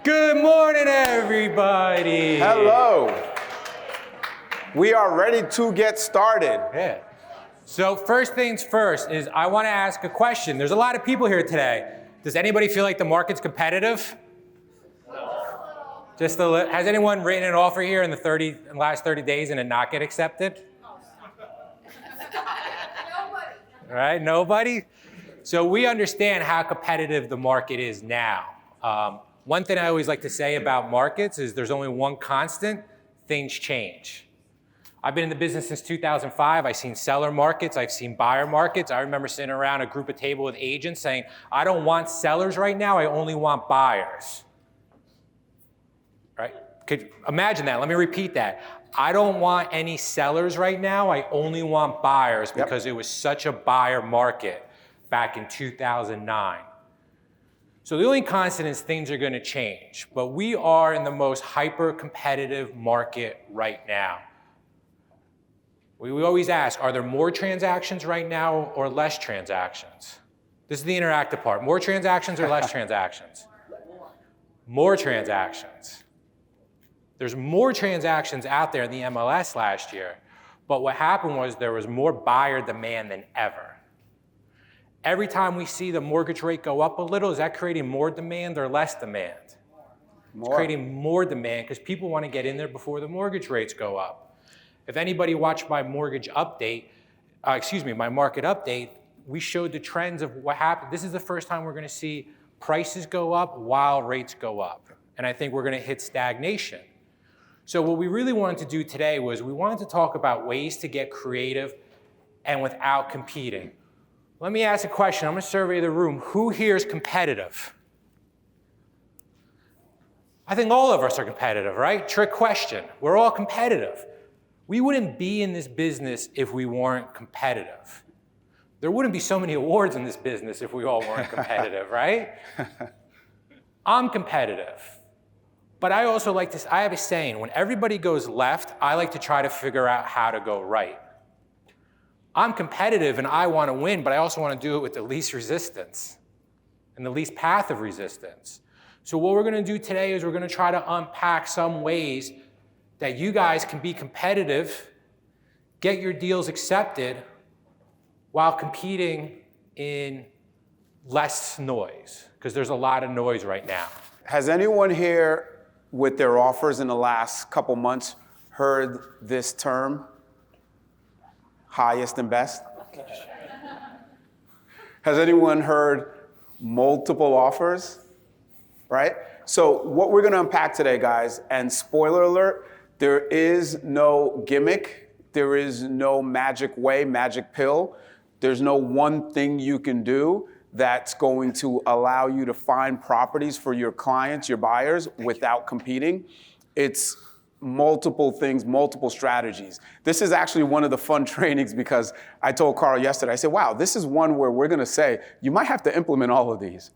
Good morning, everybody. Hello. We are ready to get started. Yeah. So first things first is I want to ask a question. There's a lot of people here today. Does anybody feel like the market's competitive? Has anyone written an offer here in the last 30 days and it not get accepted? Nobody. All right, nobody? So we understand how competitive the market is now. One thing I always like to say about markets is there's only one constant: things change. I've been in the business since 2005. I've seen seller markets, I've seen buyer markets. I remember sitting around a table with agents saying, I don't want sellers right now, I only want buyers. Right? Could imagine that, let me repeat that. I don't want any sellers right now, I only want buyers, because it was such a buyer market back in 2009. So the only constant is things are gonna change, but we are in the most hyper-competitive market right now. We always ask, are there more transactions right now or less transactions? This is the interactive part. More transactions or less transactions? More transactions. There's more transactions out there in the MLS last year, but what happened was there was more buyer demand than ever. Every time we see the mortgage rate go up a little, is that creating more demand or less demand? It's creating more demand because people want to get in there before the mortgage rates go up. If anybody watched my market update, we showed the trends of what happened. This is the first time we're going to see prices go up while rates go up. And I think we're going to hit stagnation. So what we really wanted to do today was we wanted to talk about ways to get creative and without competing. Let me ask a question. I'm going to survey the room. Who here is competitive? I think all of us are competitive, right? Trick question. We're all competitive. We wouldn't be in this business if we weren't competitive. There wouldn't be so many awards in this business if we all weren't competitive, right? I'm competitive. But I also I have a saying, when everybody goes left, I like to try to figure out how to go right. I'm competitive and I want to win, but I also want to do it with the least resistance and the least path of resistance. So what we're going to do today is we're going to try to unpack some ways that you guys can be competitive, get your deals accepted, while competing in less noise, because there's a lot of noise right now. Has anyone here with their offers in the last couple months heard this term, highest and best? Has anyone heard multiple offers? Right? So what we're going to unpack today, guys, and spoiler alert, there is no gimmick, there is no magic way, magic pill. There's no one thing you can do that's going to allow you to find properties for your clients, your buyers, without competing. It's multiple things, multiple strategies. This is actually one of the fun trainings because I told Carl yesterday, I said, wow, this is one where we're going to say, you might have to implement all of these,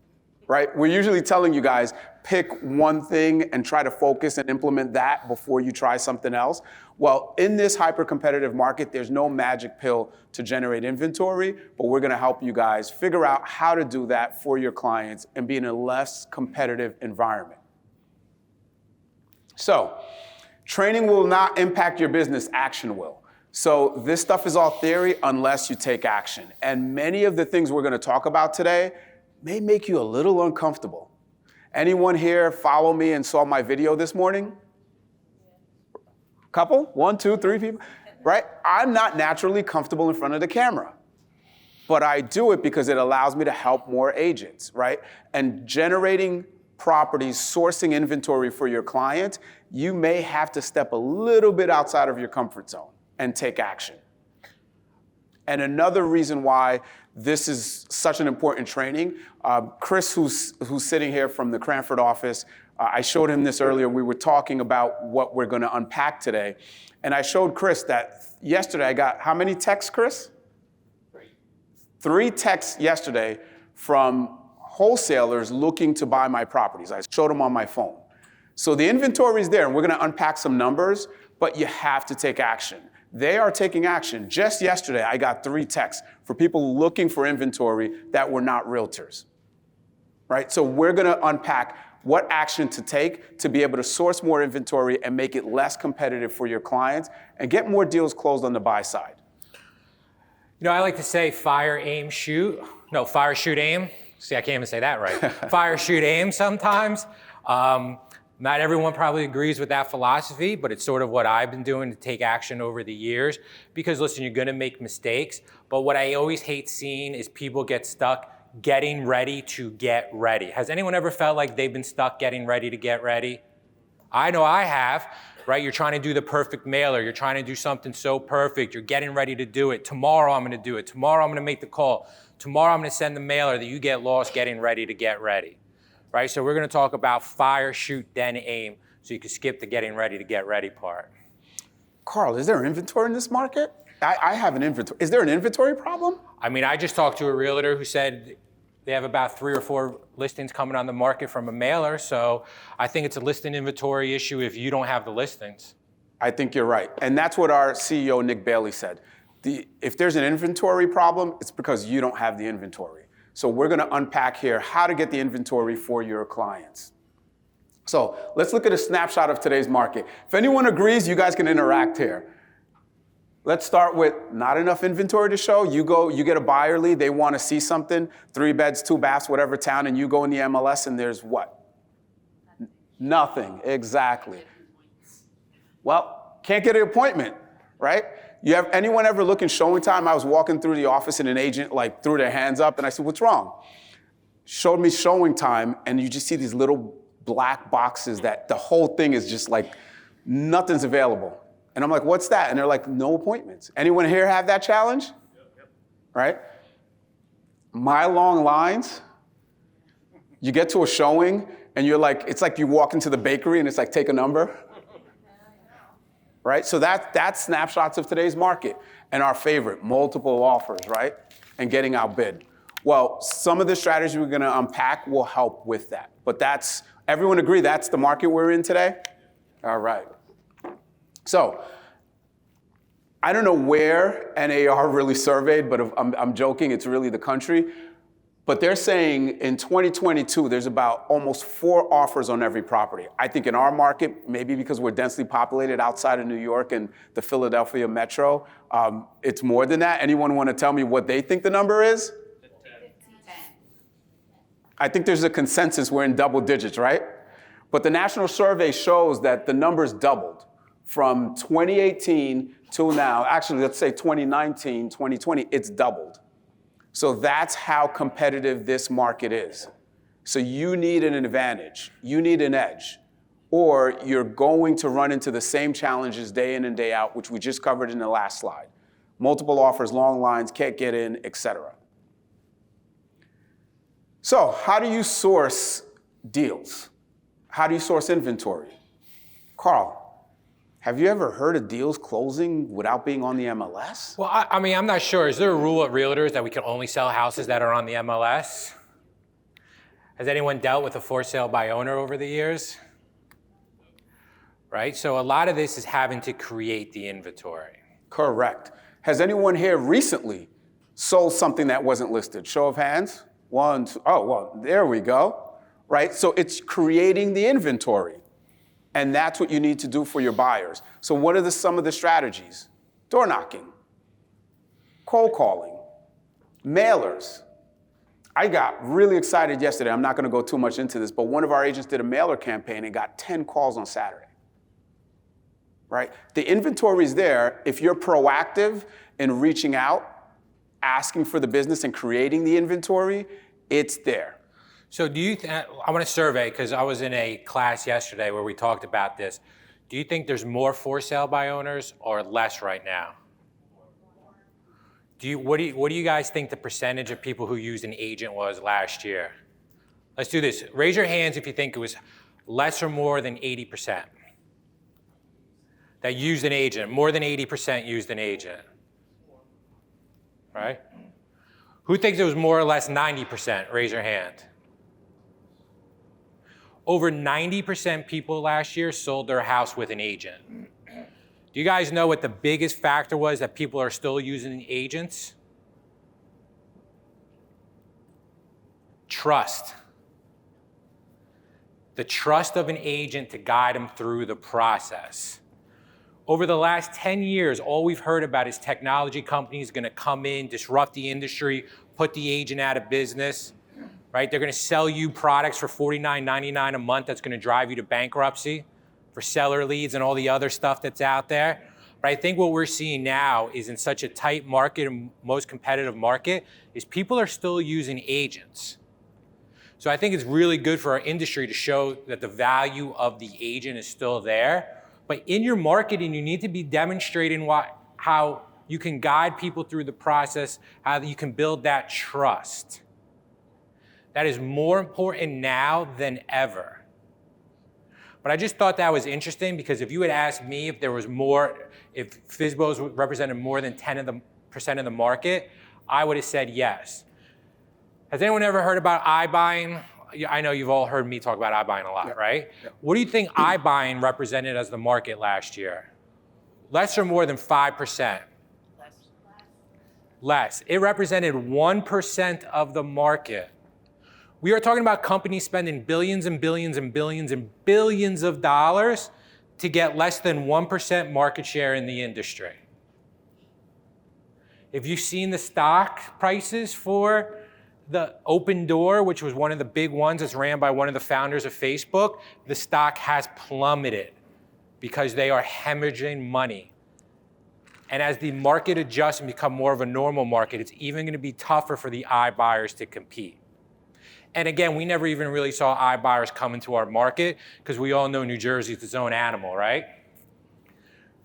right? We're usually telling you guys, pick one thing and try to focus and implement that before you try something else. Well, in this hyper-competitive market, there's no magic pill to generate inventory, but we're going to help you guys figure out how to do that for your clients and be in a less competitive environment. So, training will not impact your business, action will. So this stuff is all theory unless you take action. And many of the things we're going to talk about today may make you a little uncomfortable. Anyone here follow me and saw my video this morning? Couple? 1, 2, 3 people? Right? I'm not naturally comfortable in front of the camera. But I do it because it allows me to help more agents, right? And generating properties, sourcing inventory for your client, you may have to step a little bit outside of your comfort zone and take action. And another reason why this is such an important training, Chris, who's sitting here from the Cranford office, I showed him this earlier. We were talking about what we're going to unpack today. And I showed Chris that yesterday I got, how many texts, Chris? 3 texts yesterday from wholesalers looking to buy my properties. I showed them on my phone. So the inventory is there, and we're going to unpack some numbers, but you have to take action. They are taking action. Just yesterday, I got 3 texts for people looking for inventory that were not realtors, right? So we're going to unpack what action to take to be able to source more inventory and make it less competitive for your clients and get more deals closed on the buy side. You know, I like to say fire, aim, shoot. No, fire, shoot, aim. See, I can't even say that right. Fire, shoot, aim sometimes. Not everyone probably agrees with that philosophy, but it's sort of what I've been doing to take action over the years. Because listen, you're gonna make mistakes, but what I always hate seeing is people get stuck getting ready to get ready. Has anyone ever felt like they've been stuck getting ready to get ready? I know I have, right? You're trying to do the perfect mailer. You're trying to do something so perfect. You're getting ready to do it. Tomorrow I'm gonna do it. Tomorrow I'm gonna make the call. Tomorrow I'm gonna send the mailer, that you get lost getting ready to get ready, right? So we're gonna talk about fire, shoot, then aim, so you can skip the getting ready to get ready part. Carl, is there inventory in this market? I have an inventory. Is there an inventory problem? I mean, I just talked to a realtor who said they have about 3 or 4 listings coming on the market from a mailer, so I think it's a listing inventory issue if you don't have the listings. I think you're right. And that's what our CEO, Nick Bailey, said. If there's an inventory problem, it's because you don't have the inventory. So we're gonna unpack here how to get the inventory for your clients. So let's look at a snapshot of today's market. If anyone agrees, you guys can interact here. Let's start with not enough inventory to show. You get a buyer lead, they wanna see something, 3 beds, 2 baths, whatever town, and you go in the MLS and there's what? Nothing, exactly. Well, can't get an appointment, right? You have anyone ever look in showing time? I was walking through the office and an agent like threw their hands up and I said, what's wrong? Showed me showing time and you just see these little black boxes that the whole thing is just like, nothing's available. And I'm like, what's that? And they're like, no appointments. Anyone here have that challenge? Yep. Right? Mile long lines. You get to a showing and you're like, it's like you walk into the bakery and it's like, take a number. Right? So that's snapshots of today's market. And our favorite, multiple offers, right? And getting outbid. Well, some of the strategies we're gonna unpack will help with that. But everyone agree that's the market we're in today? All right. So, I don't know where NAR really surveyed, but I'm joking, it's really the country. But they're saying in 2022, there's about almost 4 offers on every property. I think in our market, maybe because we're densely populated outside of New York and the Philadelphia metro, it's more than that. Anyone want to tell me what they think the number is? 10. I think there's a consensus we're in double digits, right? But the national survey shows that the number's doubled from 2018 to now. Actually, let's say 2019, 2020, it's doubled. So that's how competitive this market is. So you need an advantage, you need an edge, or you're going to run into the same challenges day in and day out, which we just covered in the last slide. Multiple offers, long lines, can't get in, etc. So how do you source deals? How do you source inventory? Carl, have you ever heard of deals closing without being on the MLS? Well, I mean, I'm not sure. Is there a rule at realtors that we can only sell houses that are on the MLS? Has anyone dealt with a for sale by owner over the years? Right, so a lot of this is having to create the inventory. Correct. Has anyone here recently sold something that wasn't listed? Show of hands. 1, 2, oh, well, there we go. Right, so it's creating the inventory. And that's what you need to do for your buyers. So what are some of the strategies? Door knocking, cold calling, mailers. I got really excited yesterday. I'm not gonna go too much into this, but one of our agents did a mailer campaign and got 10 calls on Saturday. Right? The inventory is there. If you're proactive in reaching out, asking for the business and creating the inventory, it's there. So I want to survey, because I was in a class yesterday where we talked about this. Do you think there's more for sale by owners or less right now? What do you guys think the percentage of people who used an agent was last year? Let's do this. Raise your hands if you think it was less or more than 80% that used an agent. More than 80% used an agent. Right? Who thinks it was more or less 90%? Raise your hand. Over 90% people last year sold their house with an agent. Do you guys know what the biggest factor was that people are still using agents? Trust. the trust of an agent to guide them through the process. Over the last 10 years, all we've heard about is technology companies going to come in, disrupt the industry, put the agent out of business, right? They're going to sell you products for $49.99 a month that's going to drive you to bankruptcy for seller leads and all the other stuff that's out there. But I think what we're seeing now is in such a tight market and most competitive market is people are still using agents. So I think it's really good for our industry to show that the value of the agent is still there. But in your marketing, you need to be demonstrating how you can guide people through the process, how you can build that trust. That is more important now than ever. But I just thought that was interesting because if you had asked me if there was more, if FSBOs represented more than 10% of the market, I would have said yes. Has anyone ever heard about iBuying? I know you've all heard me talk about iBuying a lot, right? Yep. What do you think iBuying represented as the market last year? Less or more than 5%? Less. It represented 1% of the market. We are talking about companies spending billions and billions and billions and billions of dollars to get less than 1% market share in the industry. If you've seen the stock prices for the Open Door, which was one of the big ones that's ran by one of the founders of Facebook, the stock has plummeted because they are hemorrhaging money. And as the market adjusts and become more of a normal market, it's even going to be tougher for the iBuyers to compete. And again, we never even really saw iBuyers come into our market because we all know New Jersey is its own animal, right?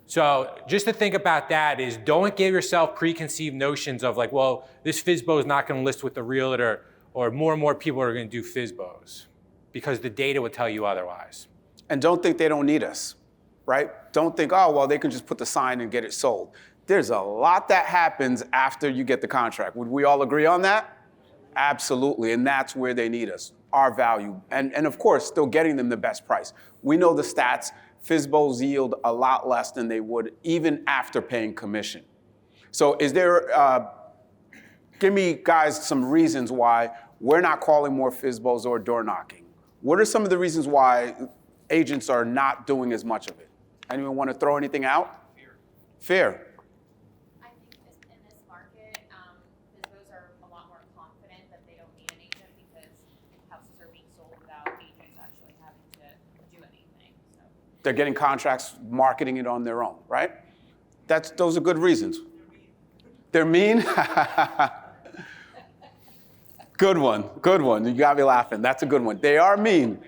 So just to think about that is don't give yourself preconceived notions of like, well, this FSBO is not going to list with the realtor or more people are going to do FSBOs because the data would tell you otherwise. And don't think they don't need us, right? Don't think, oh, well, they can just put the sign and get it sold. There's a lot that happens after you get the contract. Would we all agree on that? Absolutely, and that's where they need us, our value. And of course, still getting them the best price. We know the stats. FSBOs yield a lot less than they would even after paying commission. So is there, give me guys some reasons why we're not calling more FSBOs or door knocking. What are some of the reasons why agents are not doing as much of it? Anyone want to throw anything out? Fear. I think in this market, FSBOs are a lot more confident that they don't need an agent because houses are being sold without agents actually having to do anything. So. They're getting contracts, marketing it on their own, right? Those are good reasons. They're mean? Good one. You got me laughing. That's a good one. They are mean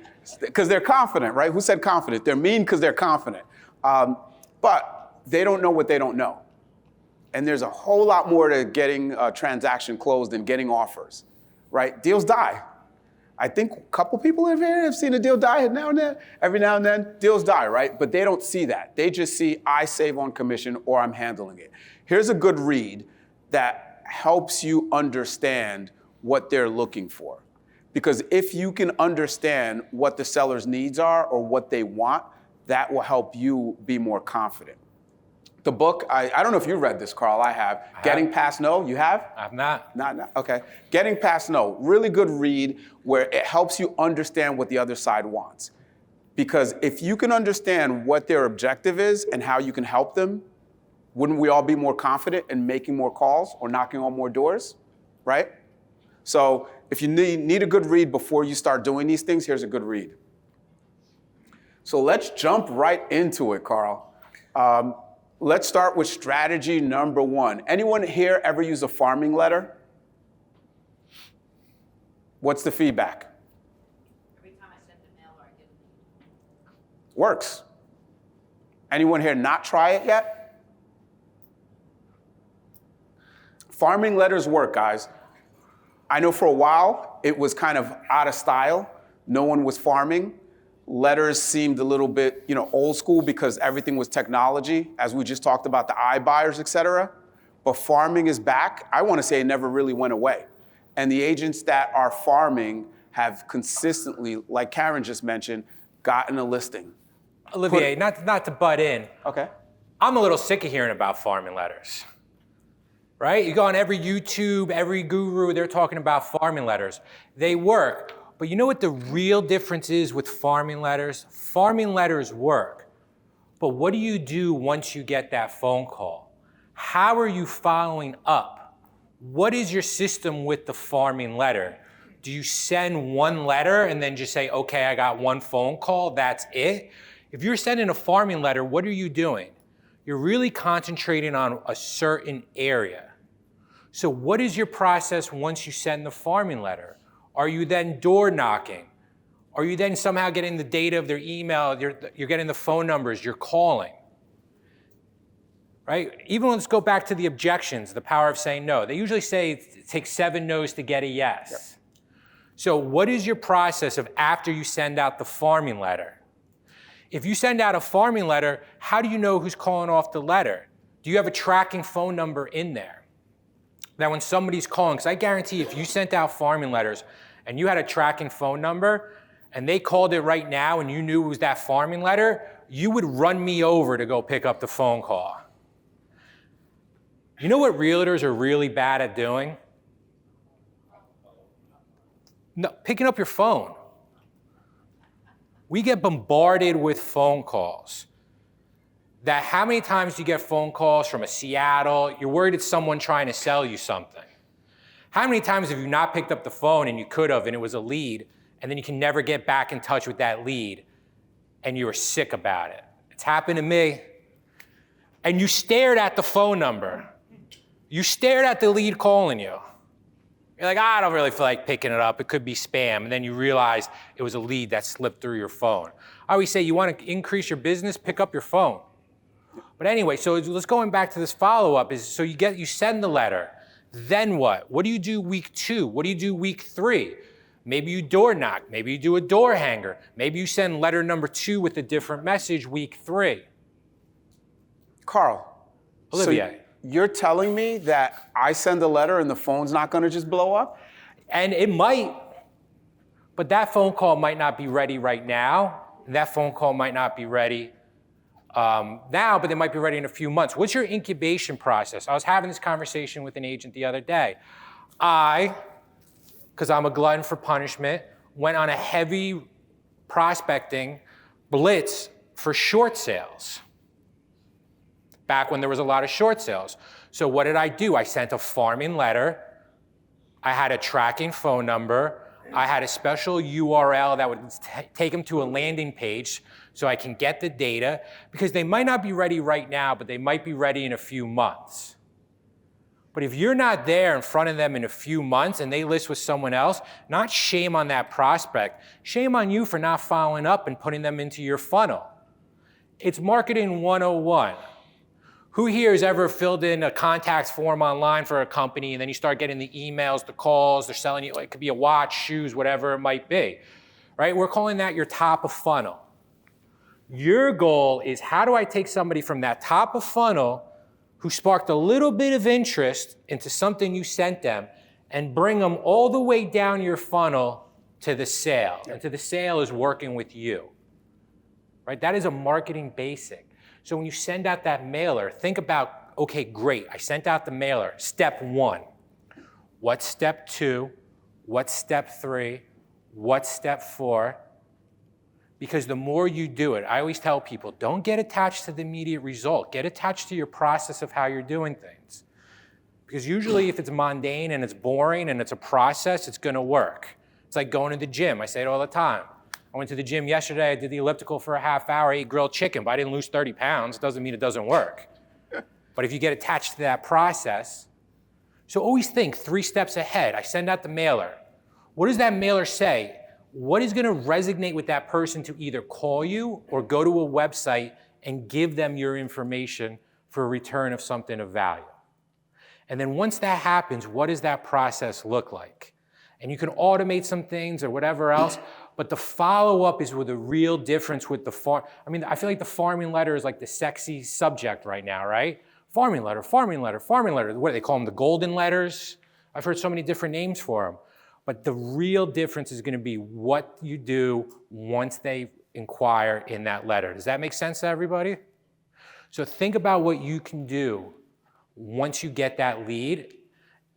because they're confident, right? Who said confident? They're mean because they're confident. But they don't know what they don't know. And there's a whole lot more to getting a transaction closed than getting offers, right? Deals die. I think a couple people in here have seen a deal die every now and then. Deals die, right? But they don't see that. They just see I save on commission or I'm handling it. Here's a good read that helps you understand what they're looking for. Because if you can understand what the seller's needs are or what they want, that will help you be more confident. The book, I don't know if you read this, Carl. I have. Getting Past No. You have? I have not. Not. Okay. Getting Past No. Really good read where it helps you understand what the other side wants. Because if you can understand what their objective is and how you can help them, wouldn't we all be more confident in making more calls or knocking on more doors, right? So if you need a good read before you start doing these things, here's a good read. So let's jump right into it, Carl. Let's start with strategy number 1. Anyone here ever use a farming letter? What's the feedback? Every time I send a mail or I get a lead. Works. Anyone here not try it yet? Farming letters work, guys. I know for a while it was kind of out of style. No one was farming. Letters seemed a little bit, old school because everything was technology, as we just talked about the iBuyers, et cetera. But farming is back. I want to say it never really went away. And the agents that are farming have consistently, like Karen just mentioned, gotten a listing. Olivier, not to butt in. Okay. I'm a little sick of hearing about farming letters. Right? You go on every YouTube, every guru, they're talking about farming letters. They work. But you know what the real difference is with farming letters? Farming letters work. But what do you do once you get that phone call? How are you following up? What is your system with the farming letter? Do you send one letter and then just say, okay, I got one phone call, that's it? If you're sending a farming letter, what are you doing? You're really concentrating on a certain area. So what is your process once you send the farming letter? Are you then door knocking? Are you then somehow getting the data of their email? You're getting the phone numbers, you're calling. Right? Even let's go back to the objections, the power of saying no. They usually say it takes 7 no's to get a yes. Yep. So what is your process of after you send out the farming letter? If you send out a farming letter, how do you know who's calling off the letter? Do you have a tracking phone number in there? That when somebody's calling, because I guarantee if you sent out farming letters and you had a tracking phone number and they called it right now and you knew it was that farming letter, you would run me over to go pick up the phone call. You know what realtors are really bad at doing? No, picking up your phone. We get bombarded with phone calls. That how many times do you get phone calls from a Seattle? You're worried it's someone trying to sell you something. How many times have you not picked up the phone and you could have and it was a lead and then you can never get back in touch with that lead and you were sick about it? It's happened to me. And you stared at the phone number. You stared at the lead calling you. You're like, I don't really feel like picking it up. It could be spam. And then you realize it was a lead that slipped through your phone. I always say you want to increase your business, pick up your phone. But anyway, so let's going back to this follow-up is so you send the letter. Then what? What do you do week 2? What do you do week 3? Maybe you door knock. Maybe you do a door hanger. Maybe you send letter number 2 with a different message week 3. Carl. Olivier. So you're telling me that I send a letter and the phone's not going to just blow up? And it might, but that phone call might not be ready right now. And that phone call might not be ready now, but they might be ready in a few months. What's your incubation process? I was having this conversation with an agent the other day. Because I'm a glutton for punishment, went on a heavy prospecting blitz for short sales. Back when there was a lot of short sales. So what did I do? I sent a farming letter. I had a tracking phone number. I had a special URL that would take them to a landing page so I can get the data, because they might not be ready right now, but they might be ready in a few months. But if you're not there in front of them in a few months and they list with someone else, not shame on that prospect, shame on you for not following up and putting them into your funnel. It's marketing 101. Who here has ever filled in a contact form online for a company and then you start getting the emails, the calls, they're selling you, it could be a watch, shoes, whatever it might be, right? We're calling that your top of funnel. Your goal is how do I take somebody from that top of funnel who sparked a little bit of interest into something you sent them and bring them all the way down your funnel to the sale. And to the sale is working with you, right? That is a marketing basic. So when you send out that mailer, think about, okay, great, I sent out the mailer. Step 1. What's step 2? What's step 3? What's step 4? Because the more you do it, I always tell people, don't get attached to the immediate result. Get attached to your process of how you're doing things. Because usually if it's mundane and it's boring and it's a process, it's going to work. It's like going to the gym. I say it all the time. I went to the gym yesterday, I did the elliptical for a half hour, I ate grilled chicken, but I didn't lose 30 pounds. Doesn't mean it doesn't work. But if you get attached to that process, so always think 3 steps ahead. I send out the mailer. What does that mailer say? What is gonna resonate with that person to either call you or go to a website and give them your information for a return of something of value? And then once that happens, what does that process look like? And you can automate some things or whatever else, but the follow-up is where the real difference with the I feel like the farming letter is like the sexy subject right now, right? Farming letter, farming letter, farming letter. What do they call them? The golden letters? I've heard so many different names for them. But the real difference is going to be what you do once they inquire in that letter. Does that make sense to everybody? So think about what you can do once you get that lead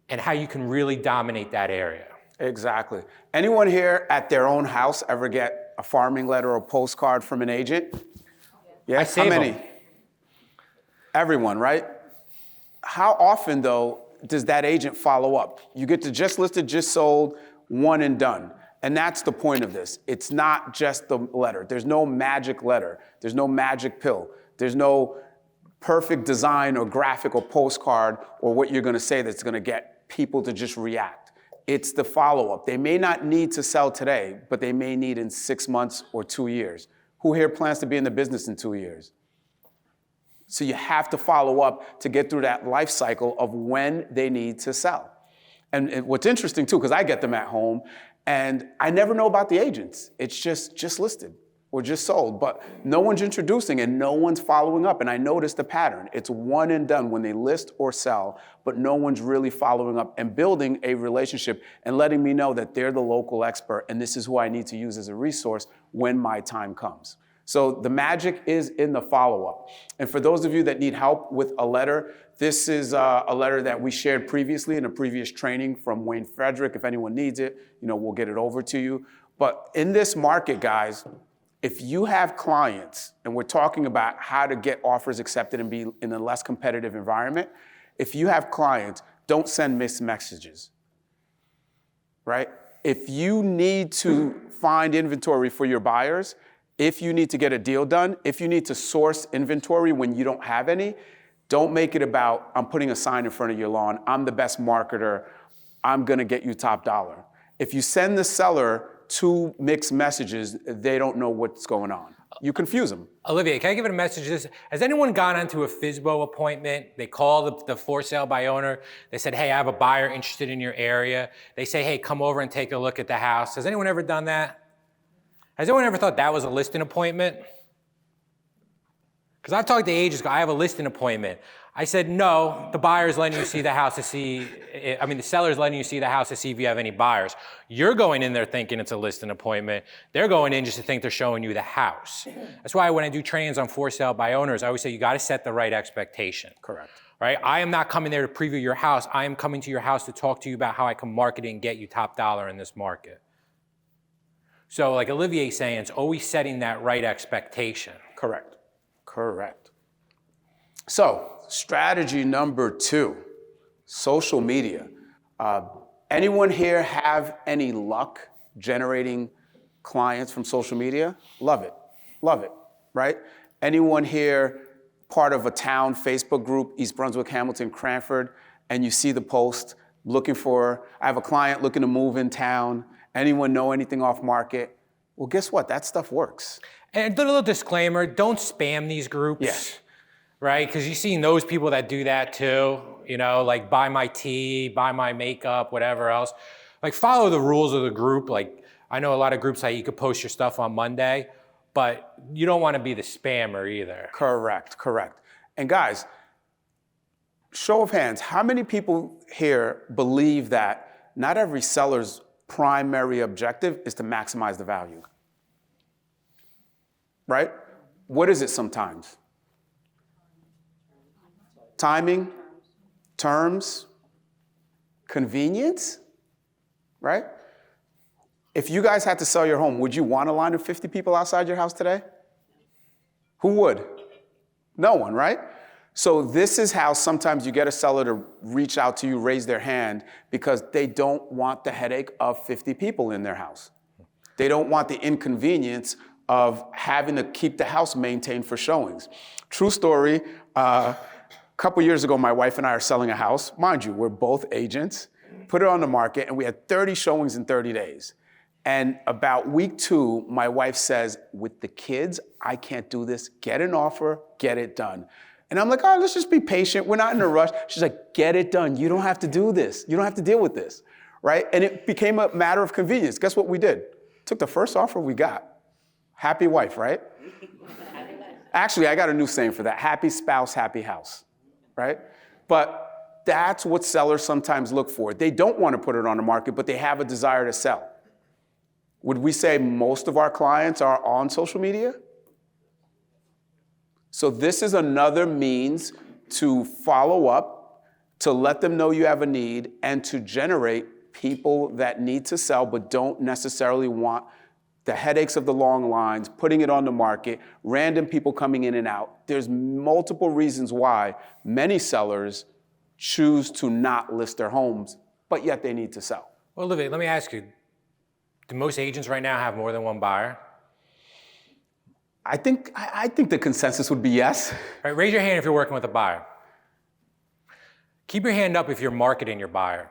and how you can really dominate that area. Exactly. Anyone here at their own house ever get a farming letter or postcard from an agent? Yeah. I save How many? 'em. Everyone, right? How often, though, does that agent follow up? You get to just listed, just sold, one and done. And that's the point of this. It's not just the letter. There's no magic letter. There's no magic pill. There's no perfect design or graphic or postcard or what you're going to say that's going to get people to just react. It's the follow-up. They may not need to sell today, but they may need in 6 months or 2 years. Who here plans to be in the business in 2 years? So you have to follow up to get through that life cycle of when they need to sell. And what's interesting too, because I get them at home, and I never know about the agents. It's just listed or just sold, but no one's introducing and no one's following up. And I noticed the pattern. It's one and done when they list or sell, but no one's really following up and building a relationship and letting me know that they're the local expert and this is who I need to use as a resource when my time comes. So the magic is in the follow-up. And for those of you that need help with a letter, this is a letter that we shared previously in a previous training from Wayne Frederick. If anyone needs it, we'll get it over to you. But in this market, guys, if you have clients, and we're talking about how to get offers accepted and be in a less competitive environment, if you have clients, don't send mixed messages, right? If you need to find inventory for your buyers, if you need to get a deal done, if you need to source inventory when you don't have any, don't make it about, I'm putting a sign in front of your lawn, I'm the best marketer, I'm gonna get you top dollar. If you send the seller two mixed messages, they don't know what's going on. You confuse them. Olivia, can I give it a message? Has anyone gone onto a FSBO appointment? They call the for sale by owner. They said, hey, I have a buyer interested in your area. They say, hey, come over and take a look at the house. Has anyone ever done that? Has anyone ever thought that was a listing appointment? Because I've talked to agents, I have a listing appointment. I said, no, the buyer's letting you see the house to see, the seller's letting you see the house to see if you have any buyers. You're going in there thinking it's a listing appointment. They're going in just to think they're showing you the house. That's why when I do trainings on for sale by owners, I always say you gotta set the right expectation. Correct. Right? I am not coming there to preview your house. I am coming to your house to talk to you about how I can market it and get you top dollar in this market. So like Olivier's saying, it's always setting that right expectation. Correct. Correct. So, strategy number 2, social media. Anyone here have any luck generating clients from social media? Love it, right? Anyone here part of a town Facebook group, East Brunswick, Hamilton, Cranford, and you see the post I have a client looking to move in town, anyone know anything off market? Well, guess what? That stuff works. And a little disclaimer, don't spam these groups. Yeah. Right? Because you've seen those people that do that too, like buy my tea, buy my makeup, whatever else. Like follow the rules of the group. Like I know a lot of groups that you could post your stuff on Monday, but you don't want to be the spammer either. Correct. And guys, show of hands, how many people here believe that not every seller's primary objective is to maximize the value? Right? What is it sometimes? Timing, terms, convenience, right? If you guys had to sell your home, would you want a line of 50 people outside your house today? Who would? No one, right? So this is how sometimes you get a seller to reach out to you, raise their hand, because they don't want the headache of 50 people in their house. They don't want the inconvenience of having to keep the house maintained for showings. True story, a couple years ago, my wife and I are selling a house. Mind you, we're both agents. Put it on the market, and we had 30 showings in 30 days. And about week 2, my wife says, with the kids, I can't do this. Get an offer, get it done. And I'm like, all right, let's just be patient. We're not in a rush. She's like, get it done. You don't have to do this. You don't have to deal with this, right? And it became a matter of convenience. Guess what we did? Took the first offer we got. Happy wife, right? Actually, I got a new saying for that. Happy spouse, happy house, right? But that's what sellers sometimes look for. They don't want to put it on the market, but they have a desire to sell. Would we say most of our clients are on social media? So this is another means to follow up, to let them know you have a need, and to generate people that need to sell but don't necessarily want the headaches of the long lines, putting it on the market, random people coming in and out. There's multiple reasons why many sellers choose to not list their homes, but yet they need to sell. Well, Olivia, let me ask you, do most agents right now have more than one buyer? I think the consensus would be yes. All right, raise your hand if you're working with a buyer. Keep your hand up if you're marketing your buyer.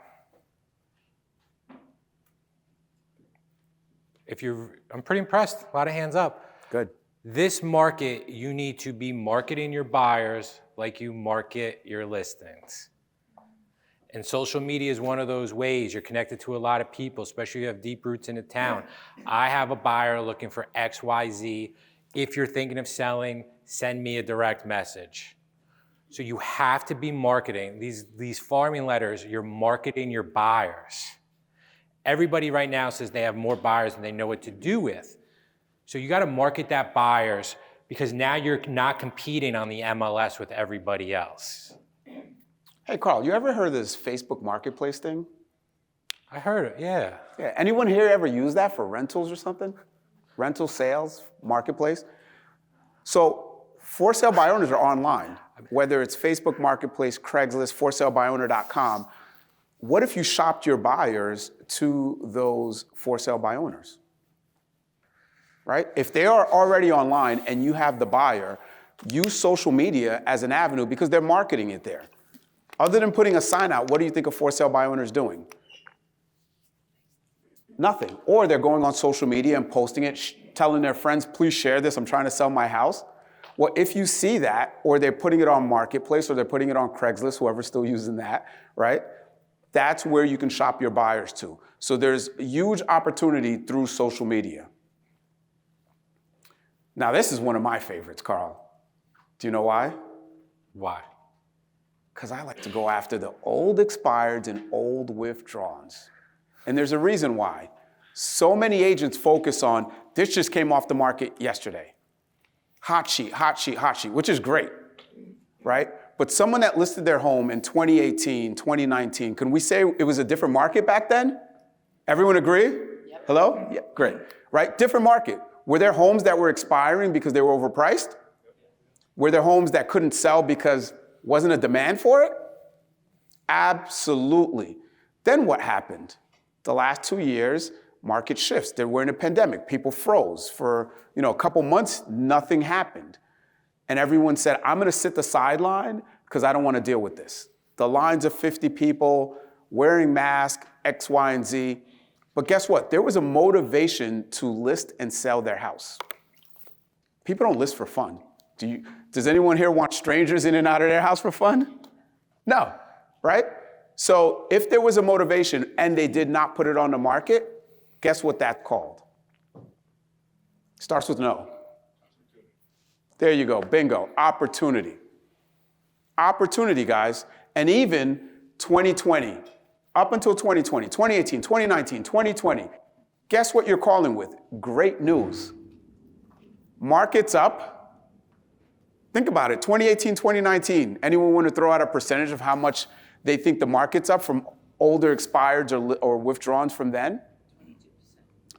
I'm pretty impressed, a lot of hands up. Good. This market, you need to be marketing your buyers like you market your listings. And social media is one of those ways. You're connected to a lot of people, especially if you have deep roots in a town. I have a buyer looking for XYZ. If you're thinking of selling, send me a direct message. So you have to be marketing. These farming letters, you're marketing your buyers. Everybody right now says they have more buyers than they know what to do with. So you got to market that buyers because now you're not competing on the MLS with everybody else. Hey, Carl, you ever heard of this Facebook Marketplace thing? I heard it, yeah. Yeah. Anyone here ever use that for rentals or something? Rental sales, marketplace? So for sale by owners are online, whether it's Facebook Marketplace, Craigslist, forsalebyowner.com. What if you shopped your buyers to those for sale by owners? Right? If they are already online and you have the buyer, use social media as an avenue because they're marketing it there. Other than putting a sign out, what do you think a for sale by owner is doing? Nothing. Or they're going on social media and posting it, telling their friends, please share this, I'm trying to sell my house. Well, if you see that, or they're putting it on Marketplace, or they're putting it on Craigslist, whoever's still using that, right? That's where you can shop your buyers to. So there's huge opportunity through social media. Now, this is one of my favorites, Carl. Do you know why? Why? Because I like to go after the old expireds and old withdrawns. And there's a reason why. So many agents focus on, this just came off the market yesterday. Hot sheet, hot sheet, hot sheet, which is great, right? But someone that listed their home in 2018, 2019, can we say it was a different market back then? Everyone agree? Yep. Hello? Yeah, great. Right? Different market. Were there homes that were expiring because they were overpriced? Were there homes that couldn't sell because wasn't a demand for it? Absolutely. Then what happened? The last 2 years, market shifts. We're in a pandemic. People froze. For a couple months, nothing happened. And everyone said, I'm going to sit the sideline because I don't want to deal with this. The lines of 50 people wearing masks, X, Y, and Z. But guess what? There was a motivation to list and sell their house. People don't list for fun. Does anyone here want strangers in and out of their house for fun? No, right? So if there was a motivation and they did not put it on the market, guess what that's called? Starts with no. There you go, bingo, opportunity. Opportunity, guys. And even 2020, up until 2020, 2018, 2019, 2020, guess what you're calling with? Great news. Market's up. Think about it, 2018, 2019. Anyone want to throw out a percentage of how much they think the market's up from older expireds or withdrawns from then?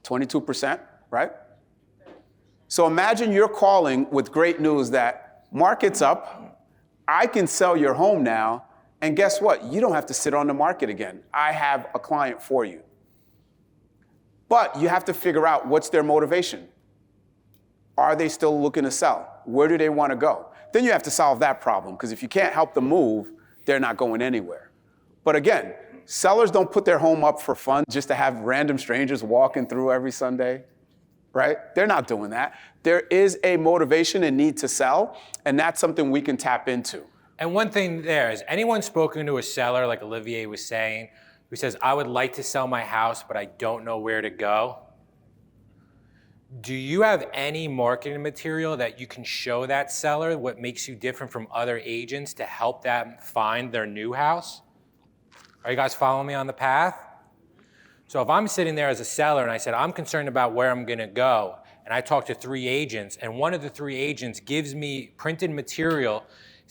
22%, right? So imagine you're calling with great news that market's up, I can sell your home now, and guess what? You don't have to sit on the market again. I have a client for you. But you have to figure out what's their motivation. Are they still looking to sell? Where do they want to go? Then you have to solve that problem, because if you can't help them move, they're not going anywhere. But again, sellers don't put their home up for fun just to have random strangers walking through every Sunday, right? They're not doing that. There is a motivation and need to sell, and that's something we can tap into. And one thing there is, anyone spoken to a seller, like Olivier was saying, who says, I would like to sell my house, but I don't know where to go? Do you have any marketing material that you can show that seller what makes you different from other agents to help them find their new house? Are you guys following me on the path? So if I'm sitting there as a seller and I said, I'm concerned about where I'm gonna go, and I talk to 3 agents, and one of the 3 agents gives me printed material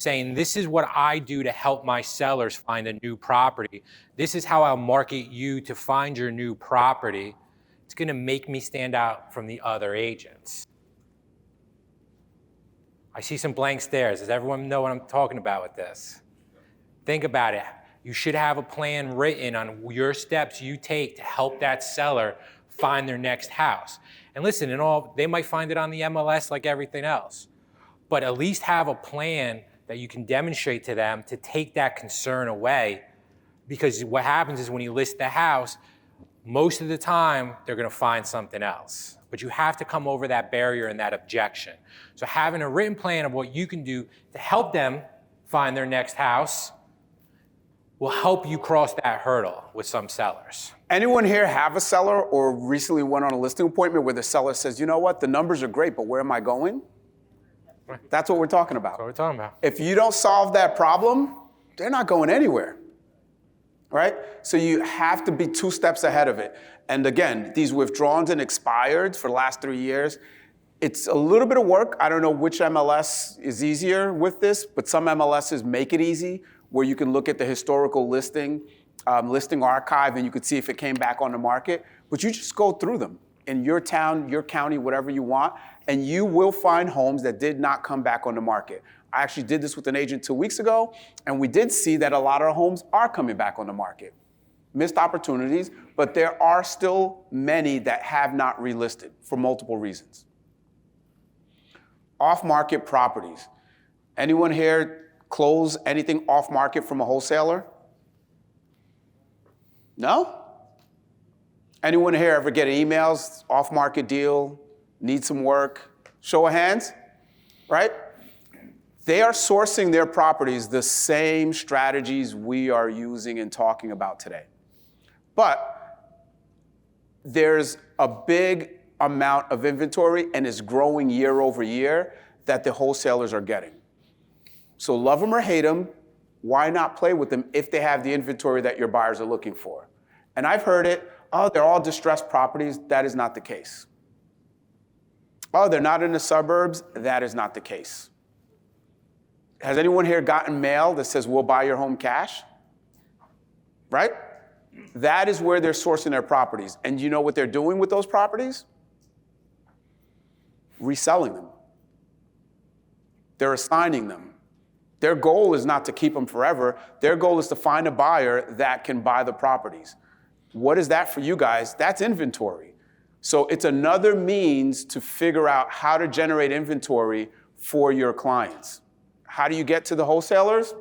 saying, this is what I do to help my sellers find a new property. This is how I'll market you to find your new property. It's gonna make me stand out from the other agents. I see some blank stares. Does everyone know what I'm talking about with this? Think about it. You should have a plan written on your steps you take to help that seller find their next house. And listen, they might find it on the MLS like everything else, but at least have a plan that you can demonstrate to them to take that concern away. Because what happens is when you list the house, most of the time they're gonna find something else. But you have to come over that barrier and that objection. So having a written plan of what you can do to help them find their next house will help you cross that hurdle with some sellers. Anyone here have a seller or recently went on a listing appointment where the seller says, you know what, the numbers are great, but where am I going? Right. That's what we're talking about. That's what we're talking about. If you don't solve that problem, they're not going anywhere, right? So you have to be 2 steps ahead of it. And again, these withdrawals and expireds for the last 3 years, it's a little bit of work. I don't know which MLS is easier with this, but some MLSs make it easy where you can look at the historical listing archive, and you could see if it came back on the market. But you just go through them in your town, your county, whatever you want, and you will find homes that did not come back on the market. I actually did this with an agent 2 weeks ago, and we did see that a lot of homes are coming back on the market. Missed opportunities, but there are still many that have not relisted for multiple reasons. Off-market properties. Anyone here close anything off-market from a wholesaler? No? Anyone here ever get emails, off-market deal, need some work? Show of hands, right? They are sourcing their properties the same strategies we are using and talking about today. But there's a big amount of inventory, and it's growing year over year, that the wholesalers are getting. So love them or hate them, why not play with them if they have the inventory that your buyers are looking for? And I've heard it, oh, they're all distressed properties. That is not the case. Oh, they're not in the suburbs. That is not the case. Has anyone here gotten mail that says, we'll buy your home cash? Right? That is where they're sourcing their properties. And you know what they're doing with those properties? Reselling them. They're assigning them. Their goal is not to keep them forever. Their goal is to find a buyer that can buy the properties. What is that for you guys? That's inventory. So it's another means to figure out how to generate inventory for your clients. How do you get to the wholesalers?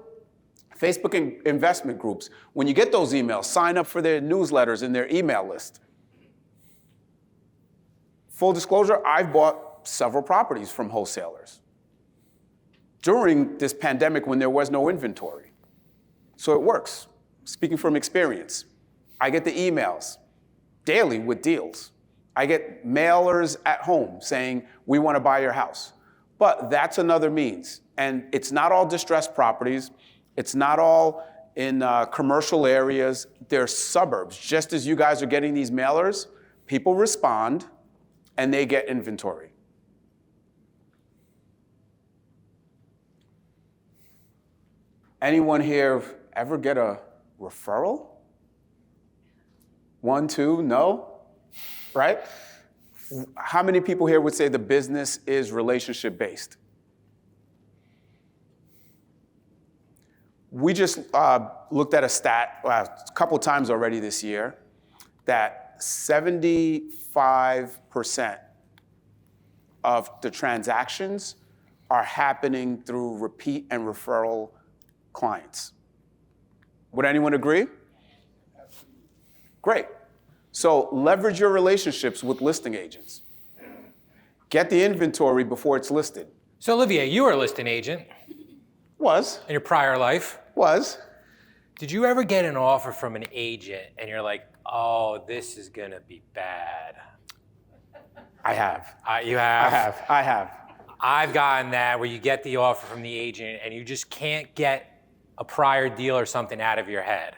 Facebook investment groups. When you get those emails, sign up for their newsletters in their email list. Full disclosure, I've bought several properties from wholesalers during this pandemic when there was no inventory. So it works. Speaking from experience, I get the emails daily with deals. I get mailers at home saying, we want to buy your house. But that's another means. And it's not all distressed properties. It's not all in commercial areas. They're suburbs. Just as you guys are getting these mailers, people respond and they get inventory. Anyone here ever get a referral? 1, 2, no? Right? How many people here would say the business is relationship-based? We just looked at a stat a couple times already this year that 75% of the transactions are happening through repeat and referral clients. Would anyone agree? Great. So leverage your relationships with listing agents. Get the inventory before it's listed. So Olivier, you were a listing agent Was. in your prior life. Was. Did you ever get an offer from an agent and you're like, oh, this is gonna be bad? I have. You have? I have. I've gotten that where you get the offer from the agent and you just can't get a prior deal or something out of your head.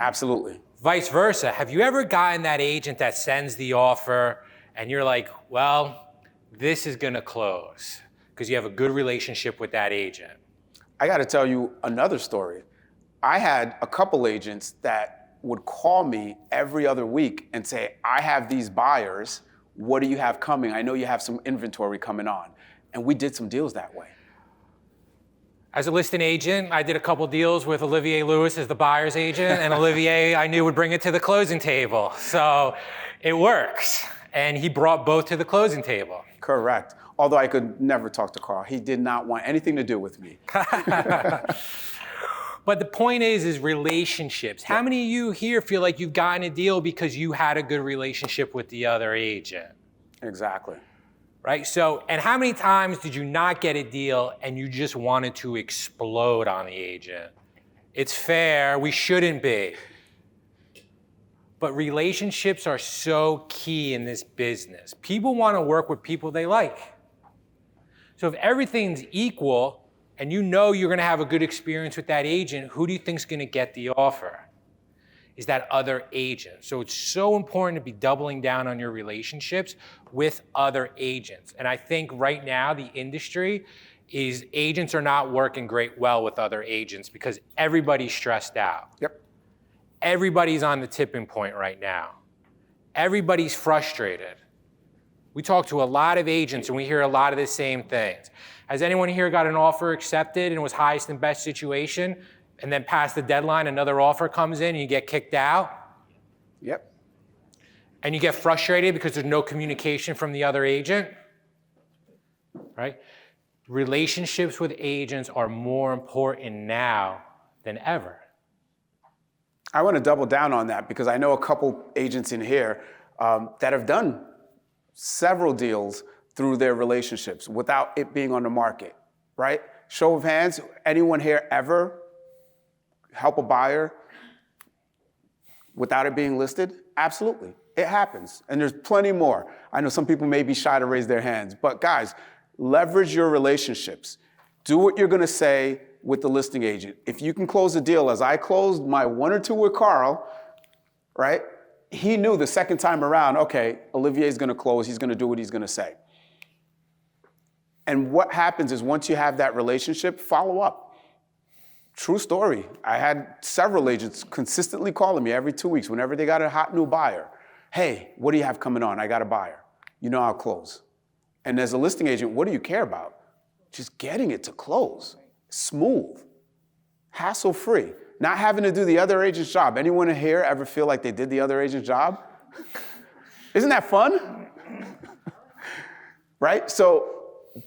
Absolutely. Vice versa, have you ever gotten that agent that sends the offer and you're like, well, this is gonna close because you have a good relationship with that agent? I got to tell you another story. I had a couple agents that would call me every other week and say, I have these buyers. What do you have coming? I know you have some inventory coming on. And we did some deals that way. As a listing agent, I did a couple deals with Olivier Lewis as the buyer's agent, and Olivier, I knew, would bring it to the closing table. So it works. And he brought both to the closing table. Correct. Although I could never talk to Carl. He did not want anything to do with me. But the point is relationships. How many of you here feel like you've gotten a deal because you had a good relationship with the other agent? Exactly. Right? So, and how many times did you not get a deal and you just wanted to explode on the agent? It's fair, we shouldn't be. But relationships are so key in this business. People want to work with people they like. So if everything's equal and you know you're going to have a good experience with that agent, who do you think is going to get the offer? Is that other agent. So it's so important to be doubling down on your relationships with other agents. And I think right now the industry is agents are not working well with other agents because everybody's stressed out. Yep. Everybody's on the tipping point right now. Everybody's frustrated. We talk to a lot of agents and we hear a lot of the same things. Has anyone here got an offer accepted and was highest and best situation, and then past the deadline, another offer comes in and you get kicked out? Yep. And you get frustrated because there's no communication from the other agent? Right? Relationships with agents are more important now than ever. I want to double down on that because I know a couple agents in here that have done several deals through their relationships without it being on the market, right? Show of hands, anyone here ever help a buyer without it being listed? Absolutely, it happens. And there's plenty more. I know some people may be shy to raise their hands, but guys, leverage your relationships. Do what you're gonna say with the listing agent. If you can close a deal, as I closed my one or two with Carl, right? He knew the second time around, okay, Olivier's gonna close, he's gonna do what he's gonna say. And what happens is once you have that relationship, follow up. True story. I had several agents consistently calling me every 2 weeks whenever they got a hot new buyer. Hey, what do you have coming on? I got a buyer. You know I'll close. And as a listing agent, what do you care about? Just getting it to close. Smooth. Hassle-free. Not having to do the other agent's job. Anyone here ever feel like they did the other agent's job? Isn't that fun? Right? So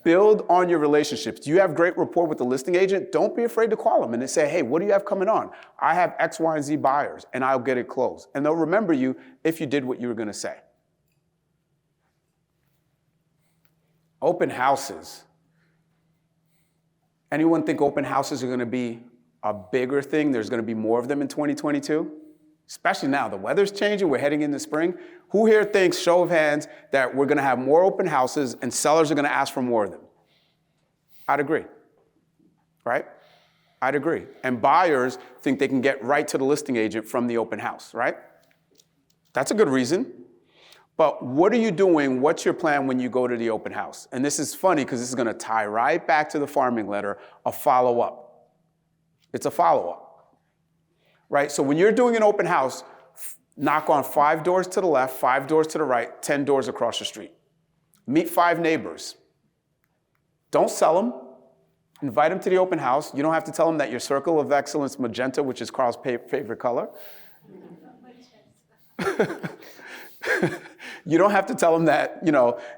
build on your relationships. Do you have great rapport with the listing agent? Don't be afraid to call them and say, hey, what do you have coming on? I have X, Y, and Z buyers, and I'll get it closed. And they'll remember you if you did what you were going to say. Open houses. Anyone think open houses are going to be a bigger thing? There's going to be more of them in 2022? Especially now, the weather's changing, we're heading into spring. Who here thinks, show of hands, that we're gonna have more open houses and sellers are gonna ask for more of them? I'd agree, right? I'd agree. And buyers think they can get right to the listing agent from the open house, right? That's a good reason. But what are you doing? What's your plan when you go to the open house? And this is funny because this is gonna tie right back to the farming letter, a follow-up. It's a follow-up. Right? So when you're doing an open house, knock on 5 doors to the left, 5 doors to the right, 10 doors across the street. Meet 5 neighbors. Don't sell them. Invite them to the open house. You don't have to tell them that your circle of excellence magenta, which is Carl's favorite color. You don't have to tell them that,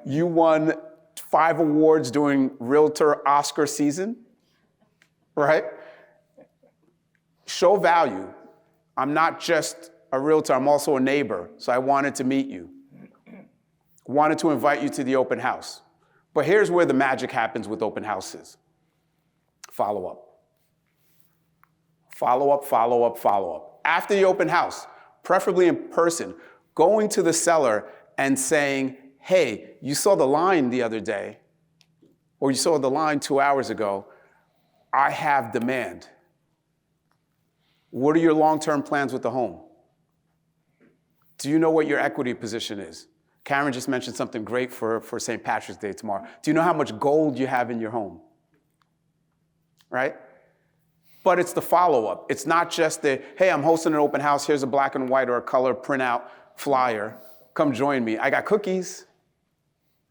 you won 5 awards during Realtor Oscar season, right? Show value. I'm not just a realtor, I'm also a neighbor, so I wanted to meet you. Wanted to invite you to the open house. But here's where the magic happens with open houses. Follow up. Follow up, follow up, follow up. After the open house, preferably in person, going to the seller and saying, hey, you saw the line the other day, or you saw the line 2 hours ago, I have demand. What are your long-term plans with the home? Do you know what your equity position is? Karen just mentioned something great for St. Patrick's Day tomorrow. Do you know how much gold you have in your home? Right? But it's the follow-up. It's not just the, hey, I'm hosting an open house, here's a black and white or a color printout flyer, come join me. I got cookies,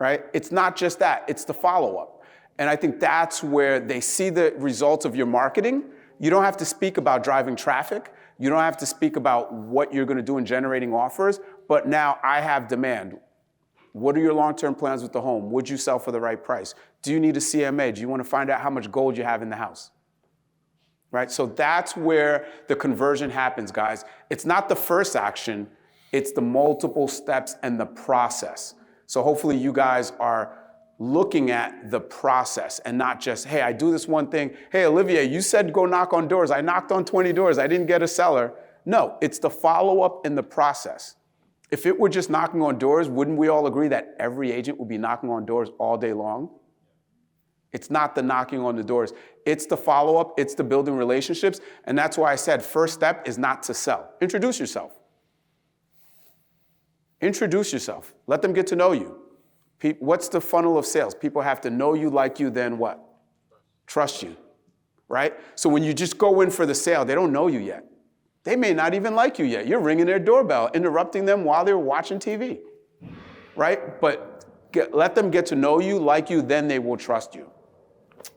right? It's not just that, it's the follow-up. And I think that's where they see the results of your marketing. You don't have to speak about driving traffic. You don't have to speak about what you're gonna do in generating offers, but now I have demand. What are your long-term plans with the home? Would you sell for the right price? Do you need a CMA? Do you wanna find out how much gold you have in the house? Right? So that's where the conversion happens, guys. It's not the first action, it's the multiple steps and the process. So hopefully you guys are looking at the process and not just, hey, I do this one thing. Hey, Olivier, you said go knock on doors. I knocked on 20 doors. I didn't get a seller. No, it's the follow-up in the process. If it were just knocking on doors, wouldn't we all agree that every agent would be knocking on doors all day long? It's not the knocking on the doors. It's the follow-up, it's the building relationships, and that's why I said first step is not to sell. Introduce yourself. Introduce yourself. Let them get to know you. What's the funnel of sales? People have to know you, like you, then what? Trust you, right? So when you just go in for the sale, they don't know you yet. They may not even like you yet. You're ringing their doorbell, interrupting them while they're watching TV, right? But let them get to know you, like you, then they will trust you.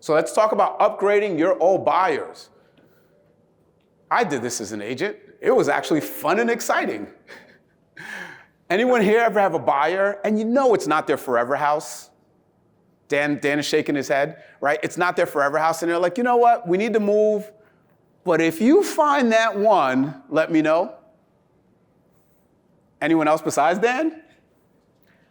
So let's talk about upgrading your old buyers. I did this as an agent. It was actually fun and exciting. Anyone here ever have a buyer and you know it's not their forever house? Dan is shaking his head, right? It's not their forever house and they're like, you know what? We need to move, but if you find that one, let me know. Anyone else besides Dan?